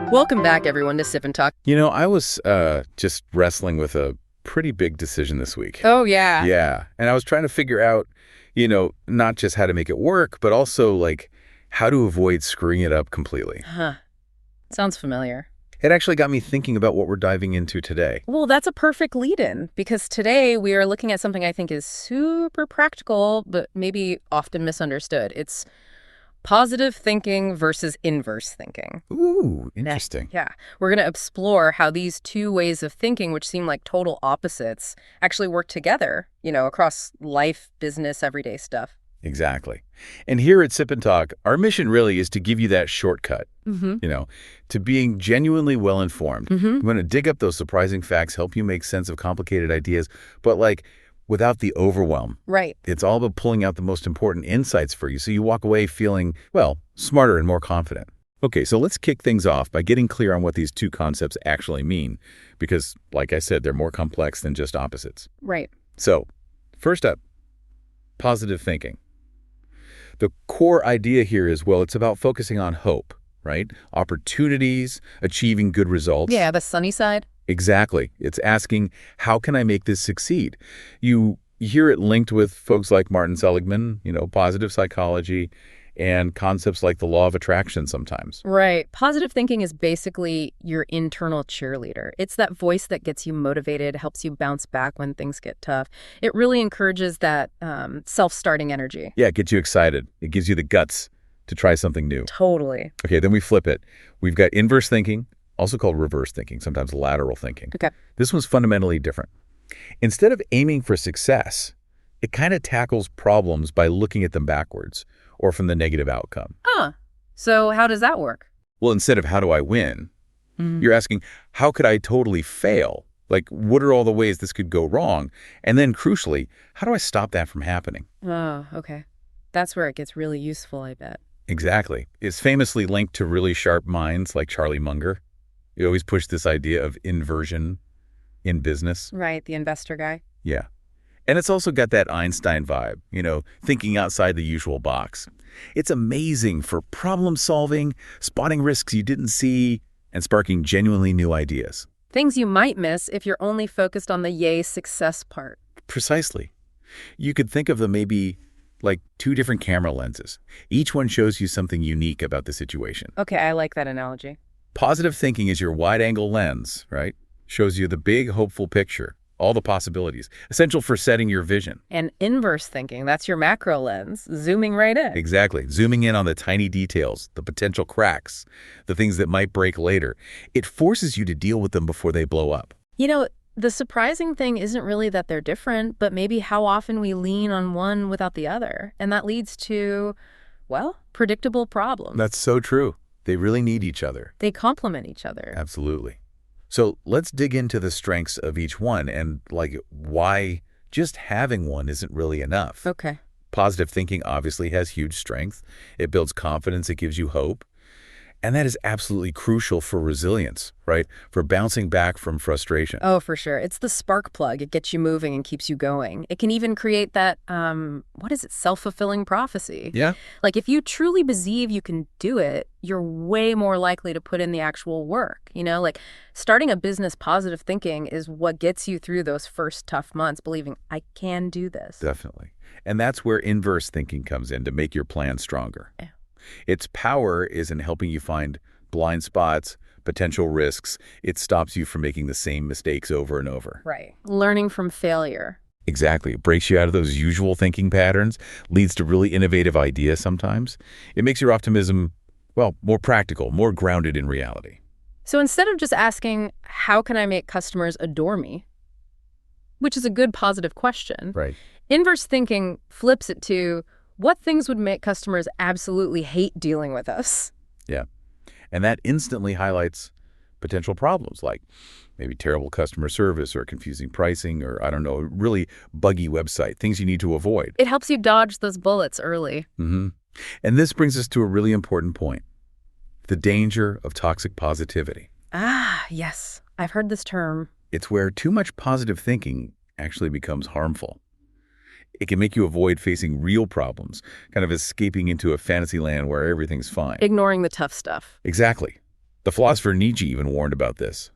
Welcome back, everyone, to Sip and Talk. I was just wrestling with a pretty big decision this week. Oh, yeah. Yeah. And I was trying to figure out, not just how to make it work, but also, how to avoid screwing it up completely. Huh. Sounds familiar. It actually got me thinking about what we're diving into today. Well, that's a perfect lead-in, because today we are looking at something I think is super practical, but maybe often misunderstood. It's positive thinking versus inverse thinking. Ooh, interesting. Yeah. We're going to explore how these two ways of thinking, which seem like total opposites, actually work together, across life, business, everyday stuff. Exactly. And here at Sip and Talk, our mission really is to give you that shortcut, to being genuinely well-informed. We want to dig up those surprising facts, help you make sense of complicated ideas, but without the overwhelm. Right. It's all about pulling out the most important insights for you so you walk away feeling, smarter and more confident. Okay, so let's kick things off by getting clear on what these two concepts actually mean, because, like I said, they're more complex than just opposites. Right. So, first up, positive thinking. The core idea here is, it's about focusing on hope, right? Opportunities, achieving good results. Yeah, the sunny side. Exactly. It's asking, how can I make this succeed? You hear it linked with folks like Martin Seligman, positive psychology, and concepts like the law of attraction sometimes. Right. Positive thinking is basically your internal cheerleader. It's that voice that gets you motivated, helps you bounce back when things get tough. It really encourages that self-starting energy. Yeah, it gets you excited. It gives you the guts to try something new. Totally. Okay, then we flip it. We've got inverse thinking, also called reverse thinking, sometimes lateral thinking. Okay. This one's fundamentally different. Instead of aiming for success, it kind of tackles problems by looking at them backwards or from the negative outcome. So how does that work? Well, instead of how do I win, you're asking, how could I totally fail? What are all the ways this could go wrong? And then, crucially, how do I stop that from happening? Oh, okay. That's where it gets really useful, I bet. Exactly. It's famously linked to really sharp minds like Charlie Munger. He always pushed this idea of inversion in business. Right, the investor guy. Yeah. And it's also got that Einstein vibe, thinking outside the usual box. It's amazing for problem solving, spotting risks you didn't see, and sparking genuinely new ideas. Things you might miss if you're only focused on the yay success part. Precisely. You could think of them maybe like two different camera lenses. Each one shows you something unique about the situation. Okay, I like that analogy. Positive thinking is your wide-angle lens, right? Shows you the big, hopeful picture. All the possibilities, essential for setting your vision. And inverse thinking, that's your macro lens, zooming right in. Exactly. Zooming in on the tiny details, the potential cracks, the things that might break later. It forces you to deal with them before they blow up. The surprising thing isn't really that they're different, but maybe how often we lean on one without the other. And that leads to, predictable problems. That's so true. They really need each other. They complement each other. Absolutely. So let's dig into the strengths of each one and why just having one isn't really enough. Okay. Positive thinking obviously has huge strength. It builds confidence. It gives you hope. And that is absolutely crucial for resilience, right? For bouncing back from frustration. Oh, for sure. It's the spark plug. It gets you moving and keeps you going. It can even create that, self-fulfilling prophecy. Yeah. If you truly believe you can do it, you're way more likely to put in the actual work. Starting a business, positive thinking is what gets you through those first tough months, believing I can do this. Definitely. And that's where inverse thinking comes in to make your plan stronger. Yeah. Its power is in helping you find blind spots, potential risks. It stops you from making the same mistakes over and over. Right. Learning from failure. Exactly. It breaks you out of those usual thinking patterns, leads to really innovative ideas sometimes. It makes your optimism, more practical, more grounded in reality. So instead of just asking, how can I make customers adore me? Which is a good positive question. Right. Inverse thinking flips it to, what things would make customers absolutely hate dealing with us? Yeah. And that instantly highlights potential problems like maybe terrible customer service or confusing pricing or, a really buggy website, things you need to avoid. It helps you dodge those bullets early. And this brings us to a really important point, the danger of toxic positivity. Ah, yes. I've heard this term. It's where too much positive thinking actually becomes harmful. It can make you avoid facing real problems, kind of escaping into a fantasy land where everything's fine. Ignoring the tough stuff. Exactly. The philosopher Nietzsche even warned about this.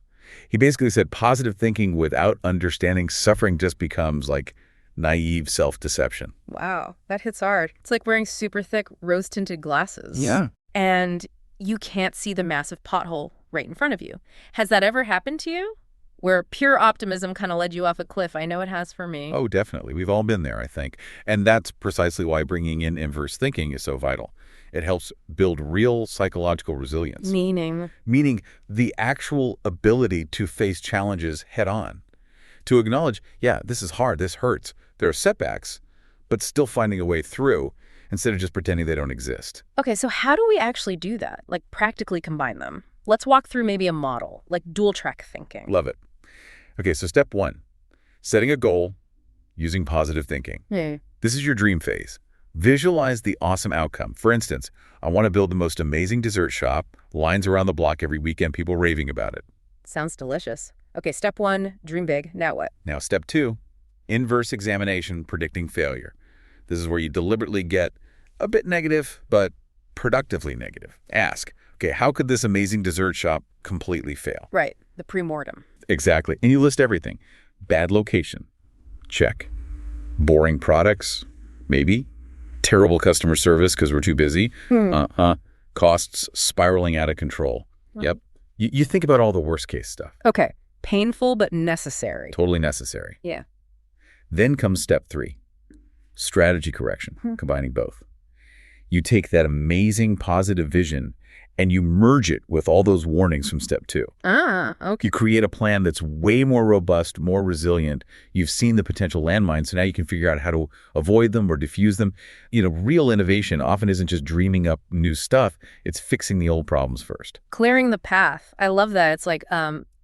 He basically said positive thinking without understanding suffering just becomes like naive self-deception. Wow, that hits hard. It's like wearing super thick rose-tinted glasses. Yeah. And you can't see the massive pothole right in front of you. Has that ever happened to you? Where pure optimism kind of led you off a cliff? I know it has for me. Oh, definitely. We've all been there, I think. And that's precisely why bringing in inverse thinking is so vital. It helps build real psychological resilience. Meaning the actual ability to face challenges head on. To acknowledge, yeah, this is hard, this hurts. There are setbacks, but still finding a way through instead of just pretending they don't exist. Okay, so how do we actually do that? Like practically combine them? Let's walk through maybe a model, like dual track thinking. Love it. Okay, so step 1, setting a goal using positive thinking. This is your dream phase. Visualize the awesome outcome. For instance, I want to build the most amazing dessert shop, lines around the block every weekend, people raving about it. Sounds delicious. Okay, step 1, dream big. Now what? Now, step 2, inverse examination, predicting failure. This is where you deliberately get a bit negative, but productively negative. Ask, okay, how could this amazing dessert shop completely fail? Right, the pre-mortem. Exactly. And you list everything. Bad location. Check. Boring products. Maybe. Terrible customer service because we're too busy. Costs spiraling out of control. Yep. You think about all the worst case stuff. Okay. Painful but necessary. Totally necessary. Yeah. Then comes step 3. Strategy correction, combining both. You take that amazing positive vision and you merge it with all those warnings from step 2. Okay. You create a plan that's way more robust, more resilient. You've seen the potential landmines, so now you can figure out how to avoid them or diffuse them. You know, real innovation often isn't just dreaming up new stuff. It's fixing the old problems first. Clearing the path. I love that. It's like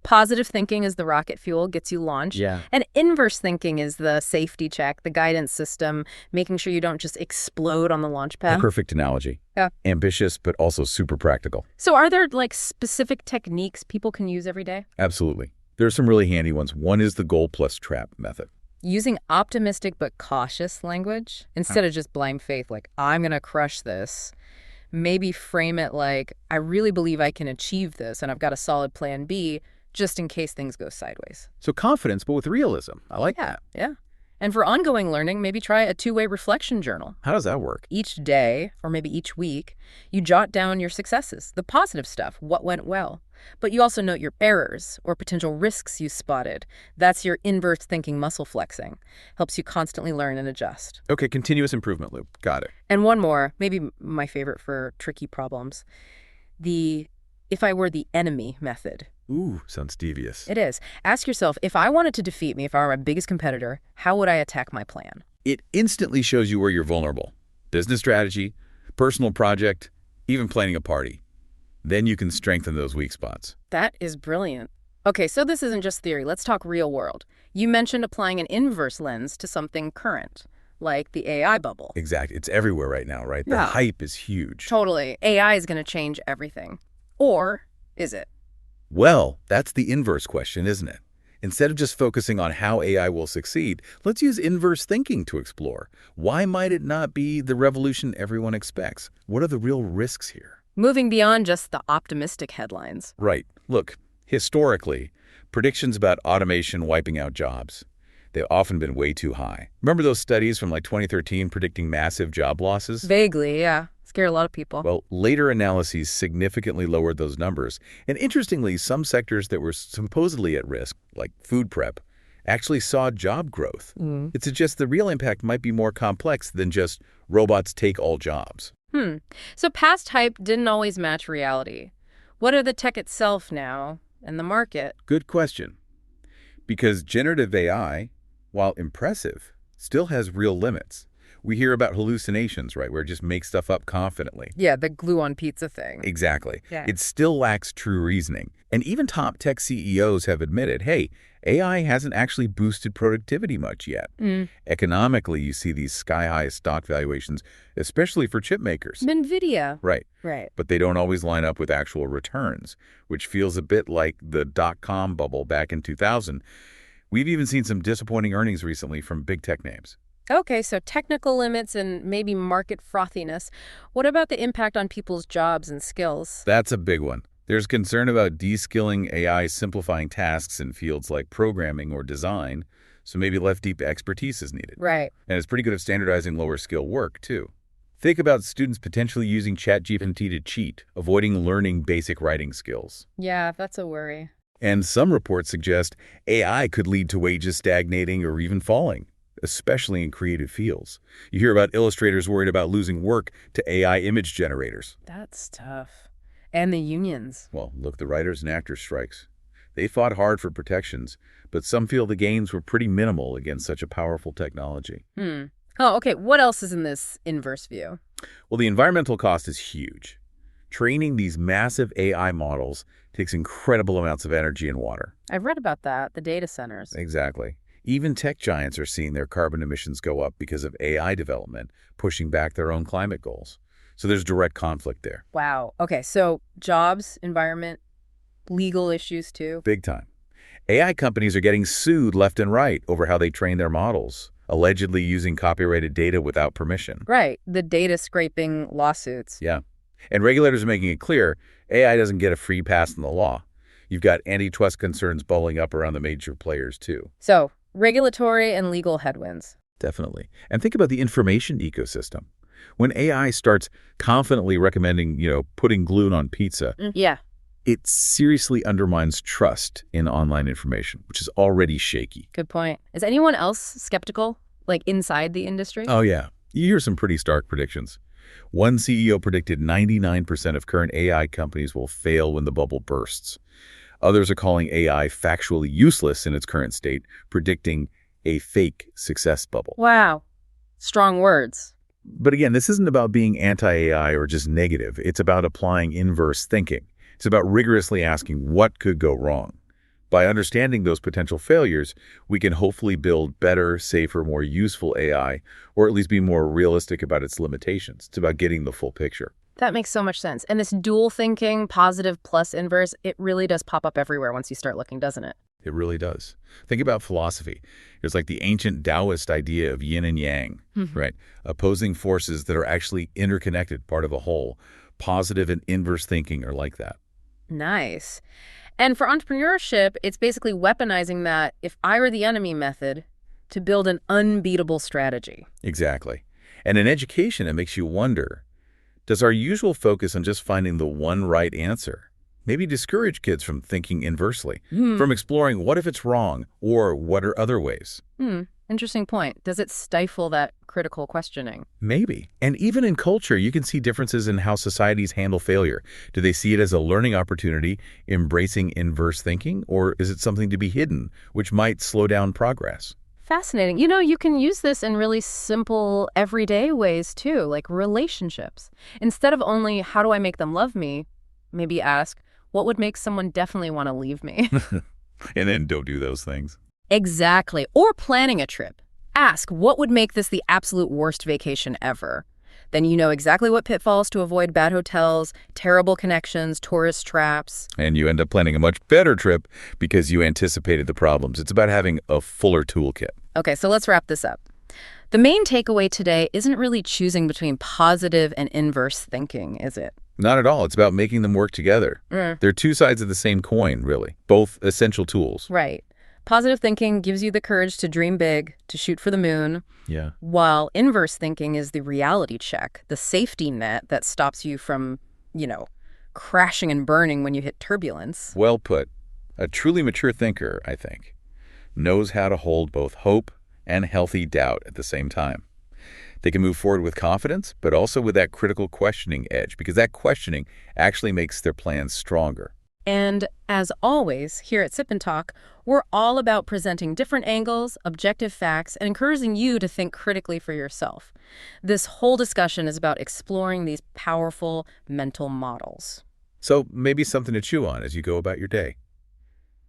positive thinking is the rocket fuel, gets you launched. Yeah. And inverse thinking is the safety check, the guidance system, making sure you don't just explode on the launch pad. A perfect analogy. Yeah. Ambitious, but also super practical. So are there like specific techniques people can use every day? Absolutely. There are some really handy ones. One is the goal plus trap method. Using optimistic but cautious language instead of just blind faith, like, I'm going to crush this. Maybe frame it like, I really believe I can achieve this and I've got a solid plan B, just in case things go sideways. So confidence, but with realism. I like that. Yeah. And for ongoing learning, maybe try a 2-way reflection journal. How does that work? Each day, or maybe each week, you jot down your successes, the positive stuff, what went well. But you also note your errors or potential risks you spotted. That's your inverse thinking muscle flexing. Helps you constantly learn and adjust. Okay, continuous improvement loop. Got it. And one more, maybe my favorite for tricky problems, the if I were the enemy method. Ooh, sounds devious. It is. Ask yourself, if I wanted to defeat me, if I were my biggest competitor, how would I attack my plan? It instantly shows you where you're vulnerable. Business strategy, personal project, even planning a party. Then you can strengthen those weak spots. That is brilliant. Okay, so this isn't just theory. Let's talk real world. You mentioned applying an inverse lens to something current, like the AI bubble. Exactly. It's everywhere right now, right? The Yeah. hype is huge. Totally. AI is going to change everything. Or is it? Well, that's the inverse question, isn't it? Instead of just focusing on how AI will succeed, let's use inverse thinking to explore. Why might it not be the revolution everyone expects? What are the real risks here? Moving beyond just the optimistic headlines. Right. Look, historically, predictions about automation wiping out jobs, they've often been way too high. Remember those studies from like 2013 predicting massive job losses? Vaguely, yeah. Scare a lot of people. Well, later analyses significantly lowered those numbers. And interestingly, some sectors that were supposedly at risk, like food prep, actually saw job growth. It suggests the real impact might be more complex than just robots take all jobs. So past hype didn't always match reality. What are the tech itself now and the market? Good question. Because generative AI, while impressive, still has real limits. We hear about hallucinations, right, where it just makes stuff up confidently. Yeah, the glue on pizza thing. Exactly. Yeah. It still lacks true reasoning. And even top tech CEOs have admitted, hey, AI hasn't actually boosted productivity much yet. Economically, you see these sky-high stock valuations, especially for chip makers. NVIDIA. Right. Right. But they don't always line up with actual returns, which feels a bit like the dot-com bubble back in 2000. We've even seen some disappointing earnings recently from big tech names. Okay, so technical limits and maybe market frothiness. What about the impact on people's jobs and skills? That's a big one. There's concern about de-skilling AI simplifying tasks in fields like programming or design, so maybe less deep expertise is needed. Right. And it's pretty good at standardizing lower skill work, too. Think about students potentially using ChatGPT to cheat, avoiding learning basic writing skills. Yeah, that's a worry. And some reports suggest AI could lead to wages stagnating or even falling, especially in creative fields. You hear about illustrators worried about losing work to AI image generators. That's tough. And the unions. Well, look, the writers and actors strikes. They fought hard for protections, but some feel the gains were pretty minimal against such a powerful technology. Oh, okay. What else is in this inverse view? Well, the environmental cost is huge. Training these massive AI models takes incredible amounts of energy and water. I've read about that, the data centers. Exactly. Even tech giants are seeing their carbon emissions go up because of AI development, pushing back their own climate goals. So there's direct conflict there. Wow. Okay, so jobs, environment, legal issues too. Big time. AI companies are getting sued left and right over how they train their models, allegedly using copyrighted data without permission. Right, the data scraping lawsuits. Yeah. And regulators are making it clear AI doesn't get a free pass in the law. You've got antitrust concerns bubbling up around the major players, too. So, regulatory and legal headwinds. Definitely. And think about the information ecosystem. When AI starts confidently recommending, putting glue on pizza, Yeah. it seriously undermines trust in online information, which is already shaky. Good point. Is anyone else skeptical, like inside the industry? Oh, yeah. You hear some pretty stark predictions. One CEO predicted 99% of current AI companies will fail when the bubble bursts. Others are calling AI factually useless in its current state, predicting a fake success bubble. Wow. Strong words. But again, this isn't about being anti-AI or just negative. It's about applying inverse thinking. It's about rigorously asking what could go wrong. By understanding those potential failures, we can hopefully build better, safer, more useful AI, or at least be more realistic about its limitations. It's about getting the full picture. That makes so much sense. And this dual thinking, positive plus inverse, it really does pop up everywhere once you start looking, doesn't it? It really does. Think about philosophy. It's like the ancient Taoist idea of yin and yang, right? Opposing forces that are actually interconnected, part of a whole. Positive and inverse thinking are like that. Nice. And for entrepreneurship, it's basically weaponizing that if I were the enemy method to build an unbeatable strategy. Exactly. And in education, it makes you wonder, does our usual focus on just finding the one right answer maybe discourage kids from thinking inversely, from exploring what if it's wrong or what are other ways? Interesting point. Does it stifle that critical questioning? Maybe. And even in culture, you can see differences in how societies handle failure. Do they see it as a learning opportunity, embracing inverse thinking, or is it something to be hidden, which might slow down progress? Fascinating. You can use this in really simple, everyday ways, too, like relationships. Instead of only, how do I make them love me, maybe ask, what would make someone definitely want to leave me? And then don't do those things. Exactly. Or planning a trip. Ask, what would make this the absolute worst vacation ever? Then you know exactly what pitfalls to avoid: bad hotels, terrible connections, tourist traps. And you end up planning a much better trip because you anticipated the problems. It's about having a fuller toolkit. Okay, so let's wrap this up. The main takeaway today isn't really choosing between positive and inverse thinking, is it? Not at all. It's about making them work together. They're two sides of the same coin, really. Both essential tools. Right. Positive thinking gives you the courage to dream big, to shoot for the moon. Yeah. While inverse thinking is the reality check, the safety net that stops you from, crashing and burning when you hit turbulence. Well put. A truly mature thinker, I think, knows how to hold both hope and healthy doubt at the same time. They can move forward with confidence, but also with that critical questioning edge, because that questioning actually makes their plans stronger. And as always, here at Sip&Talk, we're all about presenting different angles, objective facts, and encouraging you to think critically for yourself. This whole discussion is about exploring these powerful mental models. So maybe something to chew on as you go about your day.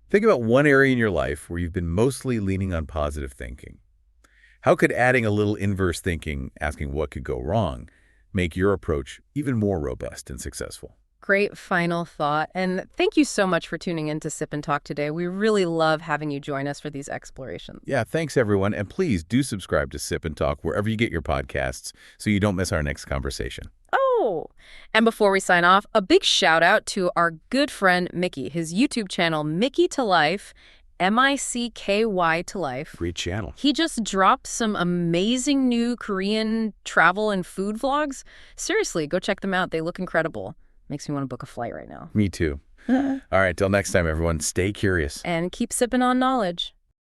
Think about one area in your life where you've been mostly leaning on positive thinking. How could adding a little inverse thinking, asking what could go wrong, make your approach even more robust and successful? Great final thought. And thank you so much for tuning in to Sip&Talk today. We really love having you join us for these explorations. Yeah, thanks everyone. And please do subscribe to Sip&Talk wherever you get your podcasts so you don't miss our next conversation. Oh, Oh. And before we sign off, a big shout out to our good friend Mickey, his YouTube channel, Mickytolife, M-I-C-K-Y to life. Great channel. He just dropped some amazing new Korean travel and food vlogs. Seriously, go check them out. They look incredible. Makes me want to book a flight right now. Me too. All right, till next time, everyone, stay curious. And keep sipping on knowledge.